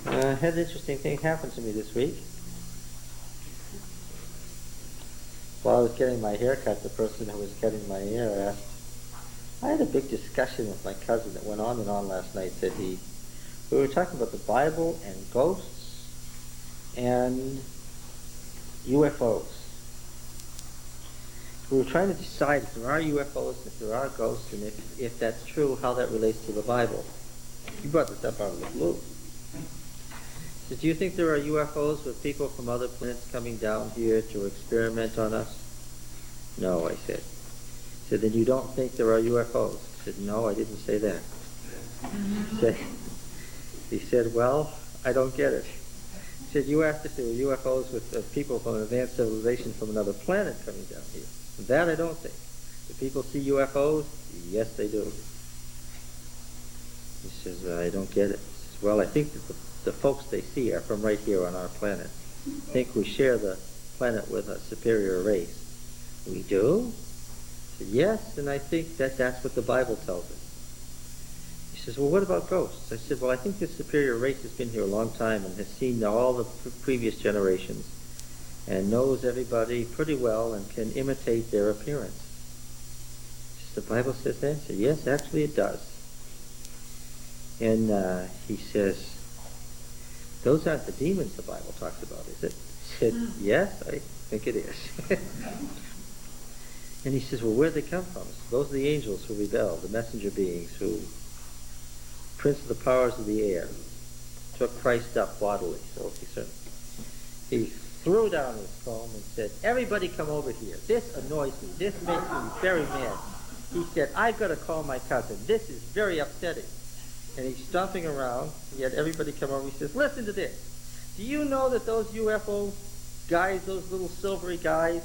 Had an interesting thing happen to me this week. While I was getting my hair cut, the person who was cutting my hair asked, I had a big discussion with my cousin that went on and on last night, said he. We were talking about the Bible and ghosts and UFOs. We were trying to decide if there are UFOs, if there are ghosts, and if that's true, how that relates to the Bible. He brought this up out of the blue. So do you think there are UFOs with people from other planets coming down here to experiment on us? No, I said. He said, then you don't think there are UFOs? I said, no, I didn't say that. He said, well, I don't get it. He said, you asked if there were UFOs with people from an advanced civilization from another planet coming down here. That I don't think. Do people see UFOs? Yes, they do. He says, I don't get it. He says, well, I think that the folks they see are from right here on our planet. I think we share the planet with a superior race. We do? I said, yes, and I think that that's what the Bible tells us. He says, well, what about ghosts? I said, well, I think this superior race has been here a long time and has seen all the previous generations and knows everybody pretty well and can imitate their appearance. He says, the Bible says that? I said, yes, actually it does. And he says, those aren't the demons the Bible talks about, is it? I said, yes, I think it is. And he says, well, where'd they come from? Said, those are the angels who rebelled, the messenger beings who, prince of the powers of the air, took Christ up bodily. So he threw down his comb and said, everybody come over here. This annoys me. This makes me very mad. He said, I've got to call my cousin. This is very upsetting. And he's stomping around. He had everybody come over. He says, listen to this. Do you know that those UFO guys, those little silvery guys,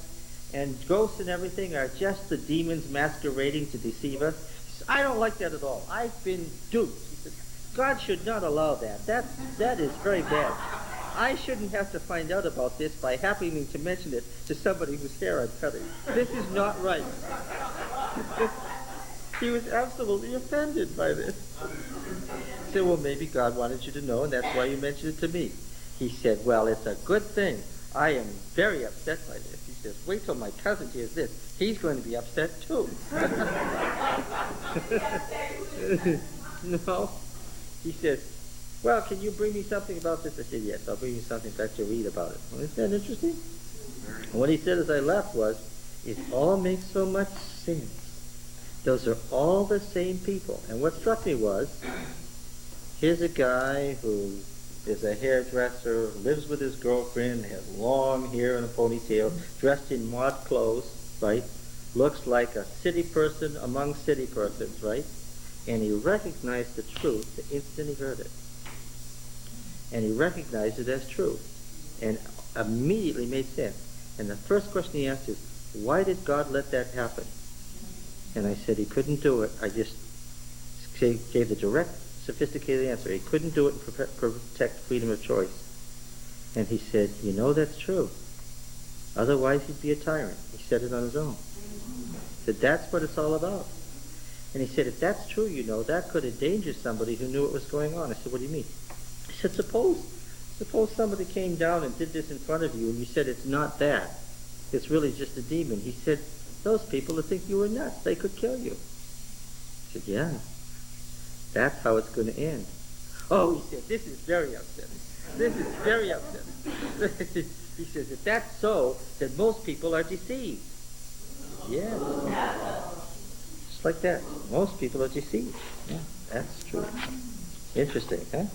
and ghosts and everything are just the demons masquerading to deceive us? He says, I don't like that at all. I've been duped. He says, God should not allow that. That is very bad. I shouldn't have to find out about this by happening to mention it to somebody whose hair I'm cutting. This is not right. He was absolutely offended by this. He said, well, maybe God wanted you to know, and that's why you mentioned it to me. He said, well, it's a good thing. I am very upset by this. He says, wait till my cousin hears this. He's going to be upset too. No. He says, well, can you bring me something about this? I said, yes, I'll bring you something back to read about it. Well, isn't that interesting? And what he said as I left was, it all makes so much sense. Those are all the same people. And what struck me was, here's a guy who is a hairdresser, lives with his girlfriend, has long hair and a ponytail, dressed in mod clothes, right? Looks like a city person among city persons, right? And he recognized the truth the instant he heard it. And he recognized it as truth. And immediately made sense. And the first question he asked is, why did God let that happen? And I said he couldn't do it. I just gave the direct, sophisticated answer. He couldn't do it and protect freedom of choice. And he said, you know that's true. Otherwise he'd be a tyrant. He said it on his own. He said, that's what it's all about. And he said, if that's true, you know, that could endanger somebody who knew what was going on. I said, what do you mean? He said, suppose somebody came down and did this in front of you and you said it's not that. It's really just a demon. He said, those people would think you were nuts. They could kill you. I said, yeah. That's how it's going to end. Oh, he said, this is very upsetting. This is very upsetting. He says, if that's so, then most people are deceived. Yeah. Just like that. Most people are deceived. Yeah, that's true. Interesting, huh?